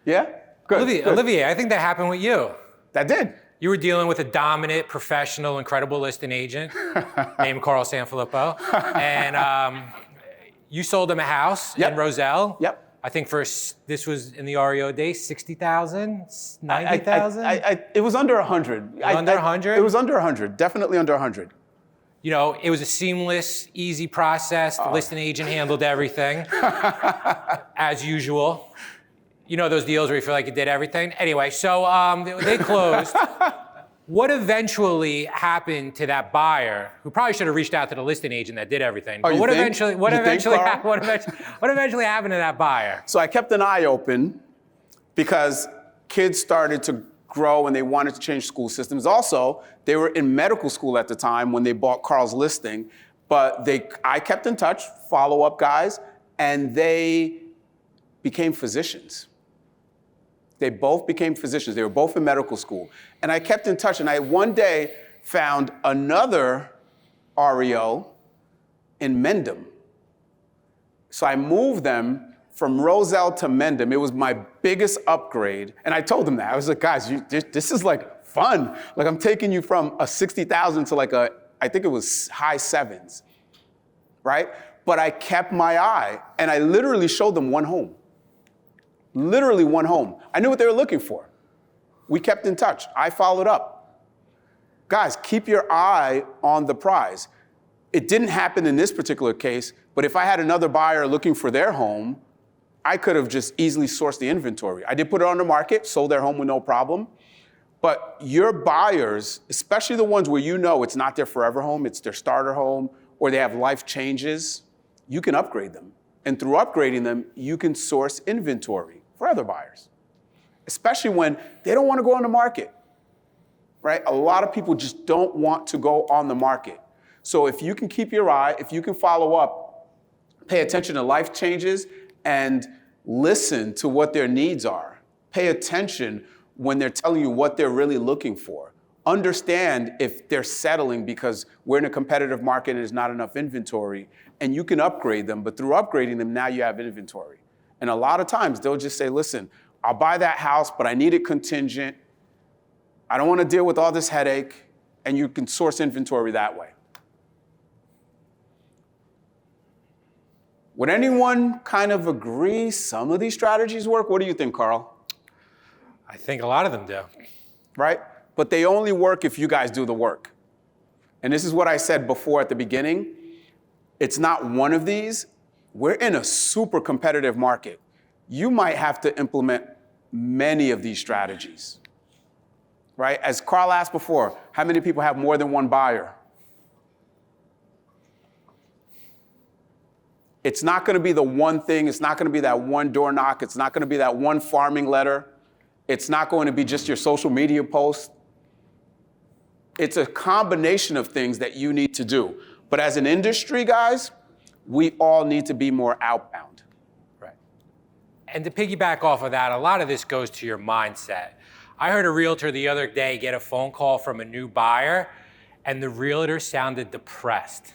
Yeah? Good. Olivier, I think that happened with you. That did. You were dealing with a dominant, professional, incredible listing agent named Carl Sanfilippo. And you sold him a house in Roselle. Yep. I think this was in the REO day, 60,000, 90,000? It was under 100. Under 100? It was under 100, definitely under 100. You know, it was a seamless, easy process. The listing agent handled everything, as usual. You know those deals where you feel like you did everything? Anyway, so they closed. What eventually happened to that buyer who probably should have reached out to the listing agent that did everything? But what eventually happened to that buyer? So I kept an eye open because kids started to grow and they wanted to change school systems. Also, they were in medical school at the time when they bought Carl's listing, but I kept in touch, follow-up guys, and they became physicians. They both became physicians. They were both in medical school. And I kept in touch, and I one day found another REO in Mendham. So I moved them from Roselle to Mendham. It was my biggest upgrade. And I told them that. I was like, guys, this is like fun. Like I'm taking you from a 60,000 to like I think it was high sevens, right? But I kept my eye, and I literally showed them one home. Literally one home. I knew what they were looking for. We kept in touch. I followed up. Guys, keep your eye on the prize. It didn't happen in this particular case, but if I had another buyer looking for their home, I could have just easily sourced the inventory. I did put it on the market, sold their home with no problem. But your buyers, especially the ones where you know it's not their forever home, it's their starter home, or they have life changes, you can upgrade them. And through upgrading them, you can source inventory for other buyers, especially when they don't want to go on the market, right? A lot of people just don't want to go on the market. So if you can keep your eye, if you can follow up, pay attention to life changes and listen to what their needs are. Pay attention when they're telling you what they're really looking for. Understand if they're settling because we're in a competitive market and there's not enough inventory, and you can upgrade them, but through upgrading them, now you have inventory. And a lot of times they'll just say, listen, I'll buy that house, but I need it contingent. I don't want to deal with all this headache, and you can source inventory that way. Would anyone kind of agree some of these strategies work? What do you think, Carl? I think a lot of them do. Right? But they only work if you guys do the work. And this is what I said before at the beginning. It's not one of these. We're in a super competitive market. You might have to implement many of these strategies, right? As Carl asked before, how many people have more than one buyer? It's not going to be the one thing. It's not going to be that one door knock. It's not going to be that one farming letter. It's not going to be just your social media post. It's a combination of things that you need to do. But as an industry, guys, we all need to be more outbound. Right. And to piggyback off of that, a lot of this goes to your mindset. I heard a realtor the other day get a phone call from a new buyer, and the realtor sounded depressed.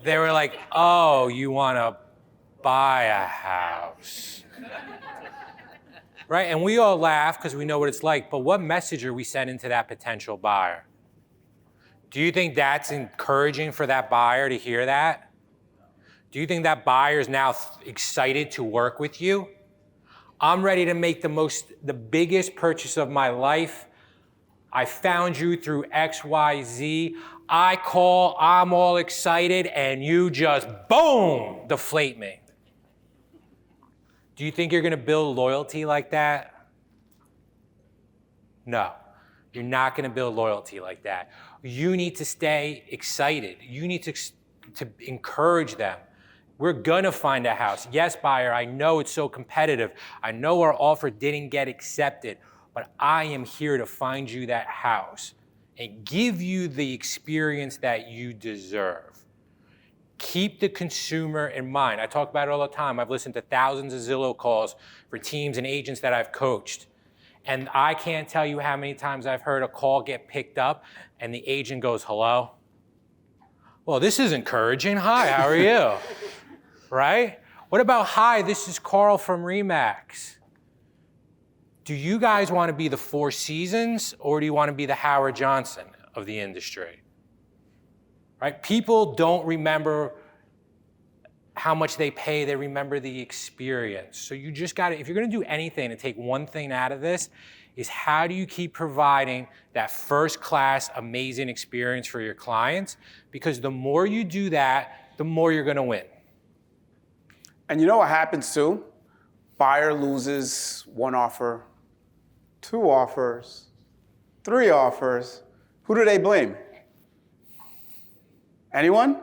They were like, oh, you want to buy a house. Right? And we all laugh because we know what it's like, but what message are we sending to that potential buyer? Do you think that's encouraging for that buyer to hear that? Do you think that buyer is now excited to work with you? I'm ready to make the biggest purchase of my life. I found you through XYZ. I call, I'm all excited, and you just, boom, deflate me. Do you think you're going to build loyalty like that? No, you're not going to build loyalty like that. You need to stay excited. You need to encourage them. We're going to find a house. Yes, buyer, I know it's so competitive. I know our offer didn't get accepted, but I am here to find you that house and give you the experience that you deserve. Keep the consumer in mind. I talk about it all the time. I've listened to thousands of Zillow calls for teams and agents that I've coached. And I can't tell you how many times I've heard a call get picked up and the agent goes, hello? Well, this is encouraging. Hi, how are you? Right? What about, hi, this is Carl from Remax. Do you guys want to be the Four Seasons or do you want to be the Howard Johnson of the industry? Right? People don't remember how much they pay, they remember the experience. So you just got to, if you're going to do anything and take one thing out of this, is how do you keep providing that first-class, amazing experience for your clients? Because the more you do that, the more you're going to win. And you know what happens too? Buyer loses one offer, two offers, three offers. Who do they blame? Anyone?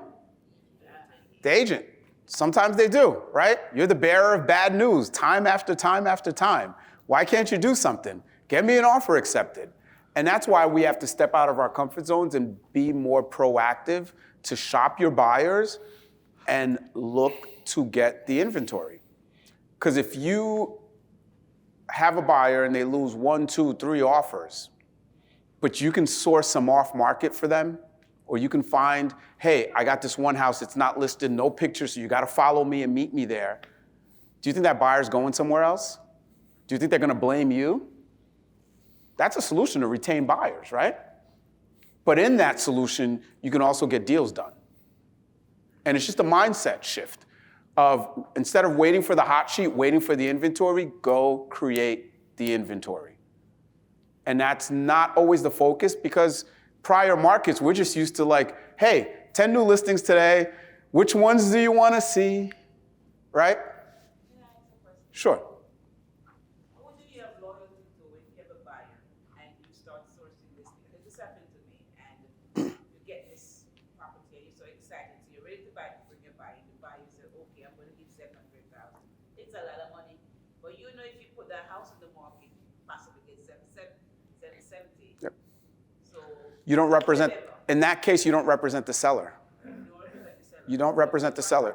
The agent. Sometimes they do, right? You're the bearer of bad news time after time after time. Why can't you do something? Get me an offer accepted. And that's why we have to step out of our comfort zones and be more proactive to shop your buyers and look to get the inventory. Because if you have a buyer and they lose 1, 2, 3 offers, but you can source some off market for them, or you can find, hey, I got this one house, it's not listed, no pictures, so you gotta follow me and meet me there. Do you think that buyer's going somewhere else? Do you think they're gonna blame you? That's a solution to retain buyers, right? But in that solution, you can also get deals done. And it's just a mindset shift of instead of waiting for the hot sheet, waiting for the inventory, go create the inventory. And that's not always the focus because prior markets, we're just used to like, hey, 10 new listings today. Which ones do you want to see? Right? Can I ask a question? Sure. What do you have loyalty to when you have a buyer and you start sourcing listings? Because this happened to me, and you get this property and you're so excited, so you're ready to buy it, bring your buyer. The buyer said, okay, I'm going to give $700,000. It's a lot of money, but you know if you put that house in the market, you possibly get $770. Yep. So You don't represent, in that case, you don't represent the seller. You don't represent the seller.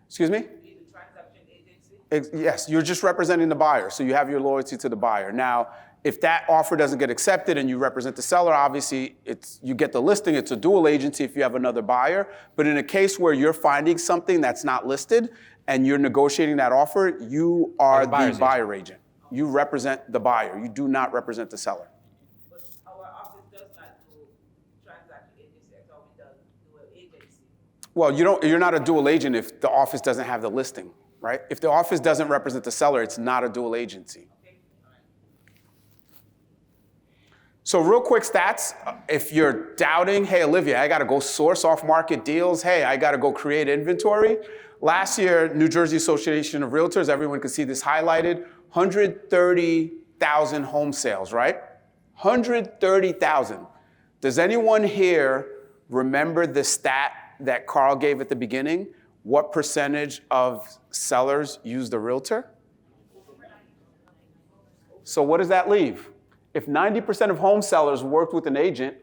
Excuse me? The transaction agency. Yes, you're just representing the buyer, so you have your loyalty to the buyer. Now, if that offer doesn't get accepted and you represent the seller, obviously you get the listing, it's a dual agency if you have another buyer. But in a case where you're finding something that's not listed and you're negotiating that offer, you are the buyer agent. You represent the buyer. You do not represent the seller. But our office does not do transaction agency. That's all we does dual agency. Well, you're not a dual agent if the office doesn't have the listing, right? If the office doesn't represent the seller, it's not a dual agency. Okay? All right. So real quick stats, if you're doubting, hey, Olivia, I gotta go source off-market deals. Hey, I gotta go create inventory. Last year, New Jersey Association of Realtors, everyone can see this highlighted, 130,000 home sales, right? 130,000. Does anyone here Remember the stat that Carl gave at the beginning? What percentage of sellers use the realtor? So what does that leave? If 90% of home sellers worked with an agent,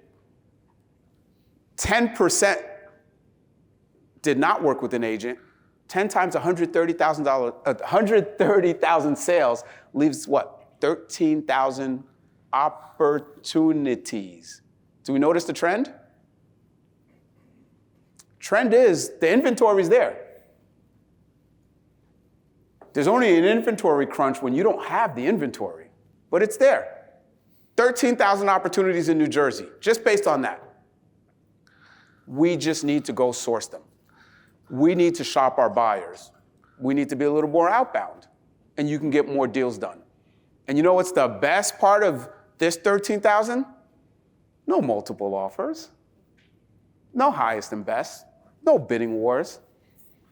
10% did not work with an agent, 10 times $130,000 sales leaves what? 13,000 opportunities. Do we notice the trend? Trend is the inventory is there. There's only an inventory crunch when you don't have the inventory, but it's there. 13,000 opportunities in New Jersey, just based on that. We just need to go source them. We need to shop our buyers. We need to be a little more outbound, and you can get more deals done. And you know what's the best part of this 13,000? No multiple offers, no highest and best, no bidding wars.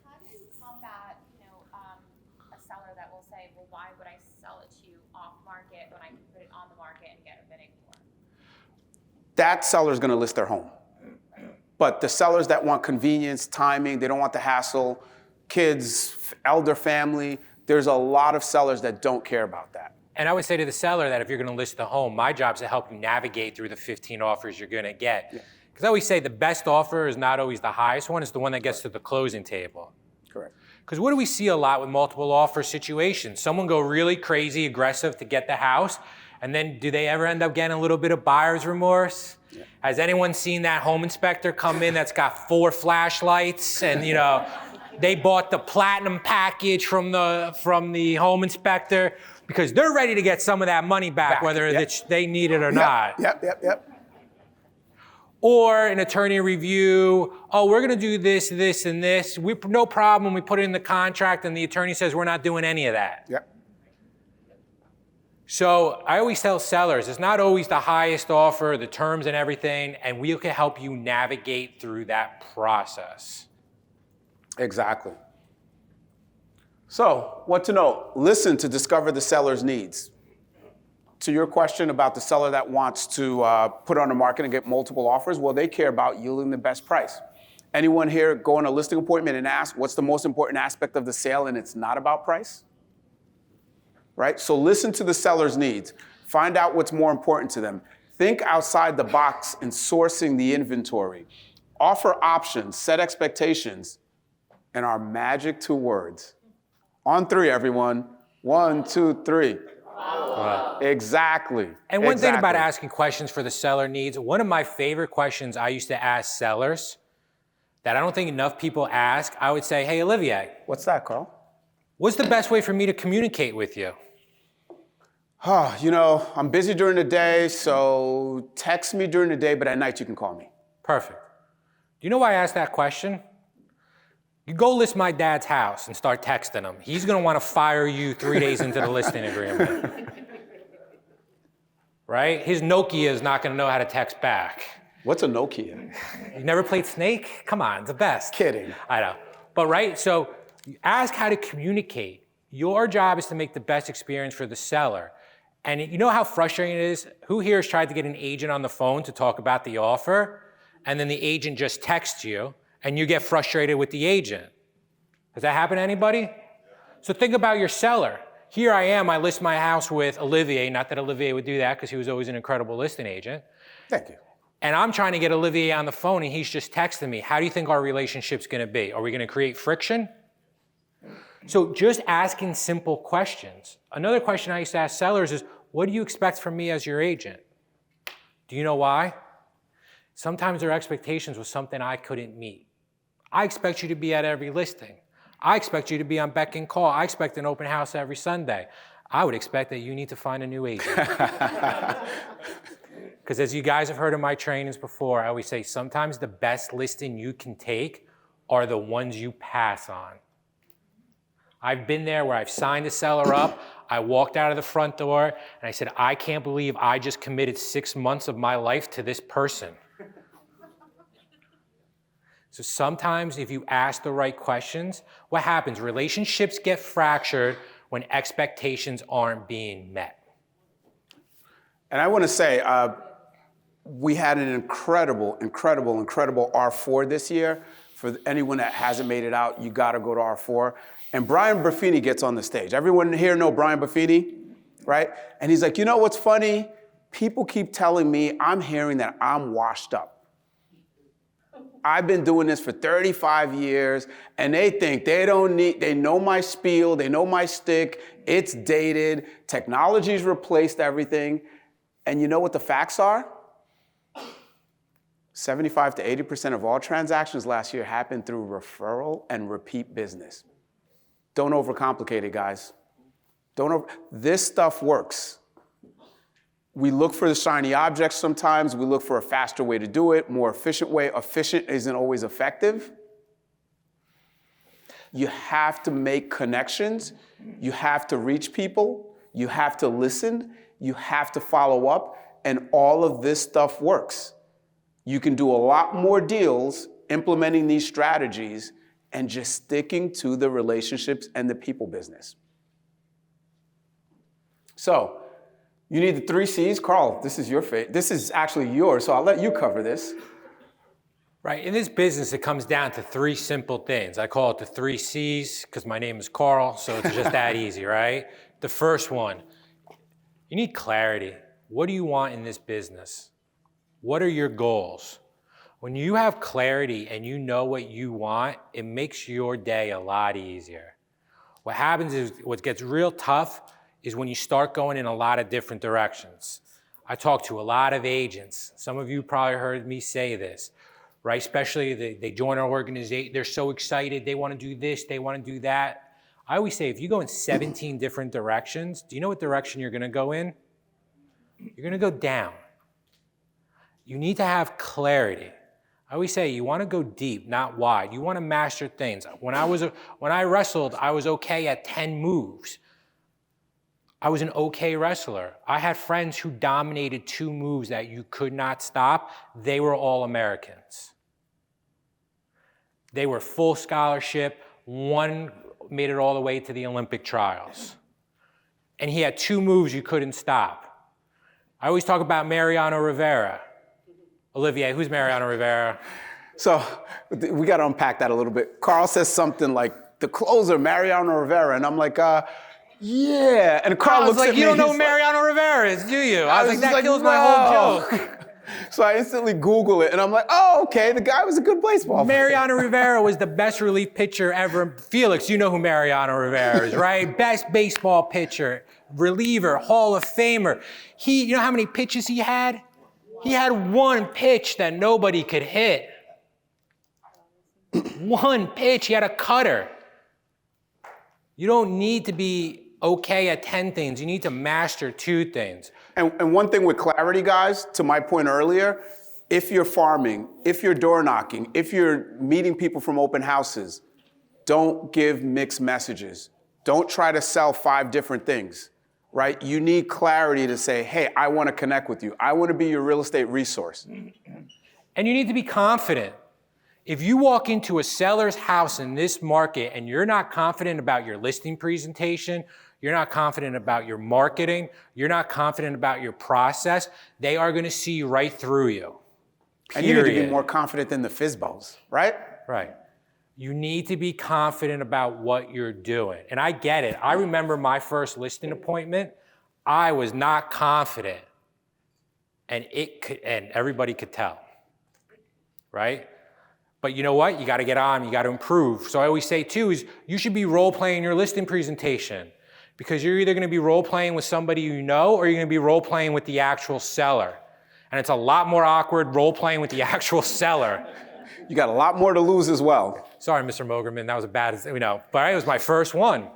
How do you combat, a seller that will say, well, why would I sell it to you off market when I can put it on the market and get a bidding for? That seller's gonna list their home. But the sellers that want convenience, timing, they don't want the hassle, kids, elder family, there's a lot of sellers that don't care about that. And I would say to the seller that if you're going to list the home, my job is to help you navigate through the 15 offers you're going to get. Because I always say the best offer is not always the highest one, it's the one that gets to the closing table. Correct. Because what do we see a lot with multiple offer situations? Someone go really crazy, aggressive to get the house, and then do they ever end up getting a little bit of buyer's remorse? Yeah. Has anyone seen that home inspector come in that's got 4 flashlights and they bought the platinum package from the home inspector because they're ready to get some of that money back. Whether they need it or not. Yep. Or an attorney review, oh, we're gonna do this, this, and this. No problem, we put it in the contract and the attorney says we're not doing any of that. Yep. So I always tell sellers, it's not always the highest offer, the terms and everything, and we can help you navigate through that process. Exactly. So, what to know? Listen to discover the seller's needs. To your question about the seller that wants to put on the market and get multiple offers, well, they care about yielding the best price. Anyone here go on a listing appointment and ask, what's the most important aspect of the sale, and it's not about price? Right? So listen to the seller's needs. Find out what's more important to them. Think outside the box in sourcing the inventory. Offer options, set expectations, and our magic 2 words. On 3, everyone. 1, 2, 3. Wow. Exactly. And one thing about asking questions for the seller needs, one of my favorite questions I used to ask sellers that I don't think enough people ask, I would say, hey, Olivier. What's that, Carl? What's the best way for me to communicate with you? I'm busy during the day, so text me during the day, but at night you can call me. Perfect. Do you know why I asked that question? You go list my dad's house and start texting him. He's gonna wanna fire you 3 days into the listing agreement. Right? His Nokia is not gonna know how to text back. What's a Nokia? You never played Snake? Come on, it's the best. Kidding. I know. But right, so ask how to communicate. Your job is to make the best experience for the seller. And you know how frustrating it is? Who here has tried to get an agent on the phone to talk about the offer, and then the agent just texts you, and you get frustrated with the agent? Has that happened to anybody? So think about your seller. Here I am, I list my house with Olivier, not that Olivier would do that because he was always an incredible listing agent. Thank you. And I'm trying to get Olivier on the phone and he's just texting me. How do you think our relationship's gonna be? Are we gonna create friction? So just asking simple questions. Another question I used to ask sellers is, what do you expect from me as your agent? Do you know why? Sometimes their expectations was something I couldn't meet. I expect you to be at every listing. I expect you to be on beck and call. I expect an open house every Sunday. I would expect that you need to find a new agent. Because as you guys have heard in my trainings before, I always say sometimes the best listing you can take are the ones you pass on. I've been there where I've signed a seller up, I walked out of the front door, and I said, I can't believe I just committed 6 months of my life to this person. So sometimes if you ask the right questions, what happens? Relationships get fractured when expectations aren't being met. And I want to say, we had an incredible R4 this year. For anyone that hasn't made it out, you gotta go to R4. And Brian Buffini gets on the stage. Everyone here know Brian Buffini, right? And he's like, you know what's funny? People keep telling me, I'm hearing that I'm washed up. I've been doing this for 35 years, and they think they know my spiel, they know my stick, it's dated, technology's replaced everything. And you know what the facts are? 75 to 80% of all transactions last year happened through referral and repeat business. Don't overcomplicate it, guys. This stuff works. We look for the shiny objects sometimes. We look for a faster way to do it, more efficient way. Efficient isn't always effective. You have to make connections. You have to reach people. You have to listen. You have to follow up. And all of this stuff works. You can do a lot more deals implementing these strategies and just sticking to the relationships and the people business. So, you need the 3 C's. Carl, this is your this is actually yours, so I'll let you cover this. Right, in this business, it comes down to 3 simple things. I call it the 3 C's because my name is Carl, so it's just that easy, right? The first one, you need clarity. What do you want in this business? What are your goals? When you have clarity and you know what you want, it makes your day a lot easier. What happens is, what gets real tough is when you start going in a lot of different directions. I talk to a lot of agents. Some of you probably heard me say this, right? Especially they join our organization, they're so excited, they want to do this, they want to do that. I always say, if you go in 17 different directions, do you know what direction you're going to go in? You're going to go down. You need to have clarity. I always say you want to go deep, not wide. You want to master things. When I wrestled, I was okay at 10 moves. I was an okay wrestler. I had friends who dominated 2 moves that you could not stop. They were all Americans. They were full scholarship. One made it all the way to the Olympic trials. And he had 2 moves you couldn't stop. I always talk about Mariano Rivera. Olivier, who's Mariano Rivera? So we got to unpack that a little bit. Carl says something like, the closer, Mariano Rivera. And I'm like, yeah. And Carl looks like, at me. you don't know who Mariano Rivera is, do you? I was like, that kills my whole joke. So I instantly Google it, and I'm like, oh, okay, the guy was a good baseball player. Mariano Rivera was the best relief pitcher ever. Felix, you know who Mariano Rivera is, right? Best baseball pitcher, reliever, Hall of Famer. You know how many pitches he had? He had 1 pitch that nobody could hit. 1 pitch, he had a cutter. You don't need to be okay at 10 things. You need to master 2 things. And one thing with clarity, guys, to my point earlier, if you're farming, if you're door knocking, if you're meeting people from open houses, don't give mixed messages. Don't try to sell 5 different things, right? You need clarity to say, hey, I want to connect with you. I want to be your real estate resource. And you need to be confident. If you walk into a seller's house in this market and you're not confident about your listing presentation, you're not confident about your marketing, you're not confident about your process, they are going to see right through you. Period. And you need to be more confident than the FISBOs, right? Right. You need to be confident about what you're doing. And I get it. I remember my first listing appointment, I was not confident. And everybody could tell, right? But you know what? You got to get on, you got to improve. So I always say too, is you should be role-playing your listing presentation, because you're either going to be role-playing with somebody you know, or you're going to be role-playing with the actual seller. And it's a lot more awkward role-playing with the actual seller. You got a lot more to lose as well. Sorry, Mr. Mogerman, that was a bad, but it was my first one.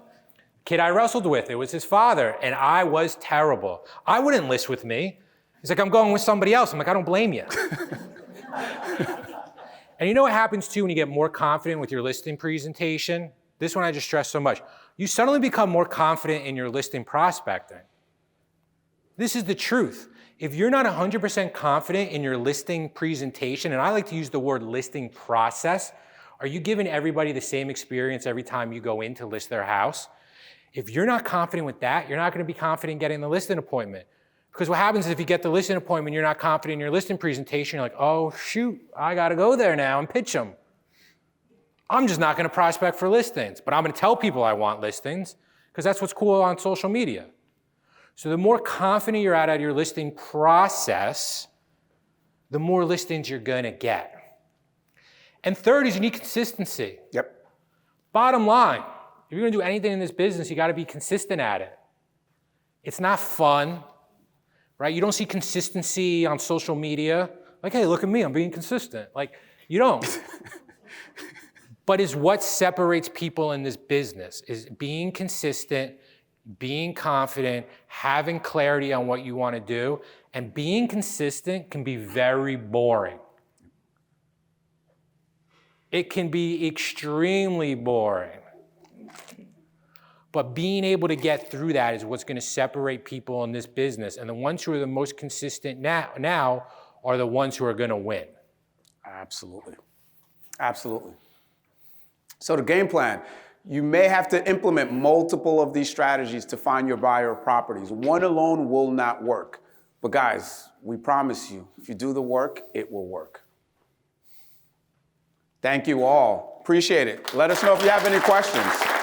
Kid I wrestled with, it was his father, and I was terrible. I wouldn't list with me. He's like, I'm going with somebody else. I'm like, I don't blame you. And you know what happens too when you get more confident with your listing presentation? This one I just stress so much. You suddenly become more confident in your listing prospecting. This is the truth. If you're not 100% confident in your listing presentation, and I like to use the word listing process, are you giving everybody the same experience every time you go in to list their house? If you're not confident with that, you're not going to be confident getting the listing appointment. Because what happens is if you get the listing appointment, you're not confident in your listing presentation, you're like, oh shoot, I gotta go there now and pitch them. I'm just not gonna prospect for listings, but I'm gonna tell people I want listings because that's what's cool on social media. So the more confident you're at your listing process, the more listings you're gonna get. And third is you need consistency. Yep. Bottom line, if you're gonna do anything in this business, you gotta be consistent at it. It's not fun, right? You don't see consistency on social media. Like, hey, look at me, I'm being consistent. Like, you don't. But it's what separates people in this business, is being consistent, being confident, having clarity on what you want to do, and being consistent can be very boring. It can be extremely boring. But being able to get through that is what's going to separate people in this business. And the ones who are the most consistent now are the ones who are going to win. Absolutely. Absolutely. So the game plan, you may have to implement multiple of these strategies to find your buyer of properties. One alone will not work. But guys, we promise you, if you do the work, it will work. Thank you all. Appreciate it. Let us know if you have any questions.